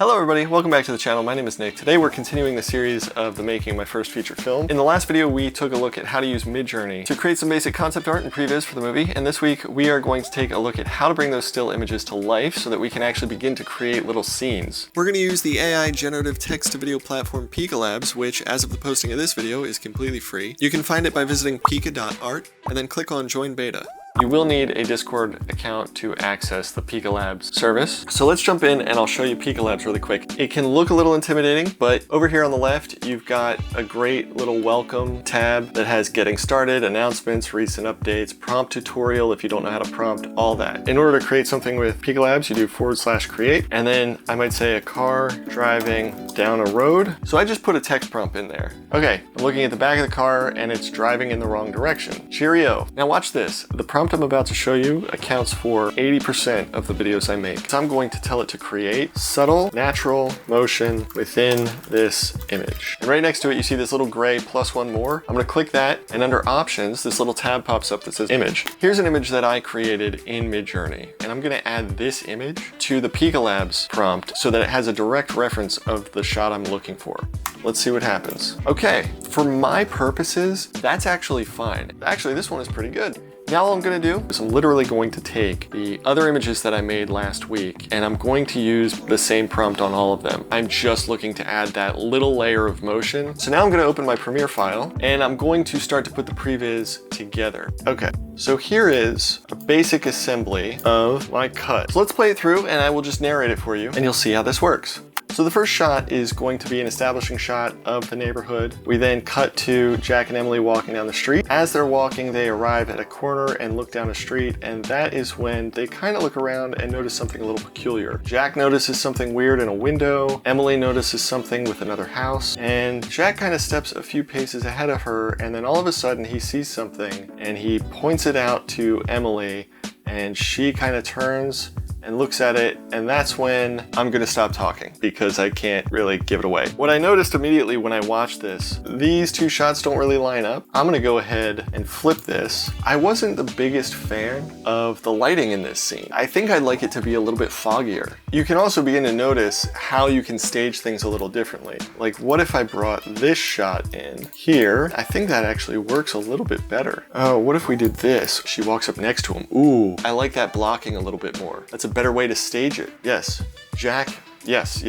Hello everybody, welcome back to the channel. My name is Nick. Today we're continuing the series of the making of my first feature film. In the last video we took a look at how to use Midjourney to create some basic concept art and pre-viz for the movie, and this week we are going to take a look at how to bring those still images to life so that we can actually begin to create little scenes. We're going to use the AI generative text-to-video platform Pika Labs, which as of the posting of this video is completely free. You can find it by visiting pika.art and then click on Join Beta. You will need a Discord account to access the Pika Labs service. So let's jump in and I'll show you Pika Labs really quick. It can look a little intimidating, but over here on the left, you've got a great little welcome tab that has getting started, announcements, recent updates, prompt tutorial if you don't know how to prompt, all that. In order to create something with Pika Labs, you do /create, and then I might say a car driving down a road. So I just put a text prompt in there. Okay, I'm looking at the back of the car and it's driving in the wrong direction. Cheerio. Now watch this. The prompt I'm about to show you accounts for 80% of the videos I make. So I'm going to tell it to create subtle, natural motion within this image. And right next to it, you see this little gray +1 more. I'm gonna click that, and under options, this little tab pops up that says image. Here's an image that I created in Midjourney, and I'm gonna add this image to the Pika Labs prompt so that it has a direct reference of the shot I'm looking for. Let's see what happens. Okay, for my purposes, that's actually fine. Actually, this one is pretty good. Now all I'm gonna do is I'm literally going to take the other images that I made last week and I'm going to use the same prompt on all of them. I'm just looking to add that little layer of motion. So now I'm gonna open my Premiere file and I'm going to start to put the pre-viz together. Okay, so here is a basic assembly of my cut. So let's play it through and I will just narrate it for you and you'll see how this works. So the first shot is going to be an establishing shot of the neighborhood. We then cut to Jack and Emily walking down the street. As they're walking, they arrive at a corner and look down a street, and that is when they kind of look around and notice something a little peculiar. Jack notices something weird in a window, Emily notices something with another house, and Jack kind of steps a few paces ahead of her, and then all of a sudden he sees something and he points it out to Emily, and she kind of turns and looks at it, and that's when I'm gonna stop talking because I can't really give it away. What I noticed immediately when I watched this, these two shots don't really line up. I'm gonna go ahead and flip this. I wasn't the biggest fan of the lighting in this scene. I think I'd like it to be a little bit foggier. You can also begin to notice how you can stage things a little differently. Like, what if I brought this shot in here? I think that actually works a little bit better. Oh, what if we did this? She walks up next to him. Ooh, I like that blocking a little bit more. That's a better way to stage it. Yes, Jack, yes.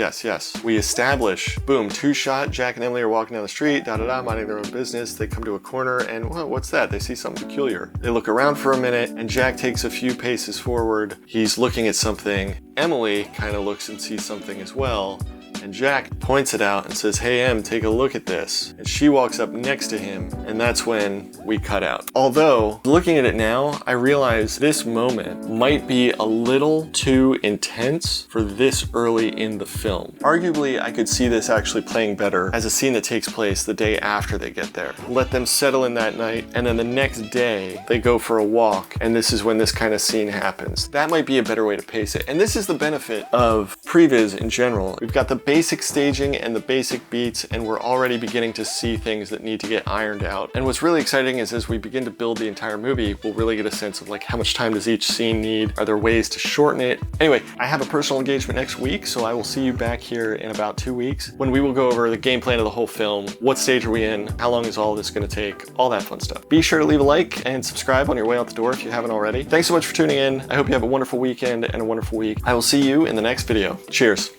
We establish, boom, two shot, Jack and Emily are walking down the street, minding their own business. They come to a corner and, well, what's that? They see something peculiar. They look around for a minute and Jack takes a few paces forward. He's looking at something. Emily kind of looks and sees something as well. And Jack points it out and says, "Hey Em, take a look at this." And she walks up next to him, and that's when we cut out. Although, looking at it now, I realize this moment might be a little too intense for this early in the film. Arguably, I could see this actually playing better as a scene that takes place the day after they get there. Let them settle in that night, and then the next day, they go for a walk, and this is when this kind of scene happens. That might be a better way to pace it. And this is the benefit of pre-viz in general. We've got the basic staging and the basic beats, and we're already beginning to see things that need to get ironed out. And what's really exciting is as we begin to build the entire movie, we'll really get a sense of like how much time does each scene need? Are there ways to shorten it? Anyway, I have a personal engagement next week, so I will see you back here in about 2 weeks when we will go over the game plan of the whole film. What stage are we in? How long is all this gonna take? All that fun stuff. Be sure to leave a like and subscribe on your way out the door if you haven't already. Thanks so much for tuning in. I hope you have a wonderful weekend and a wonderful week. I will see you in the next video. Cheers.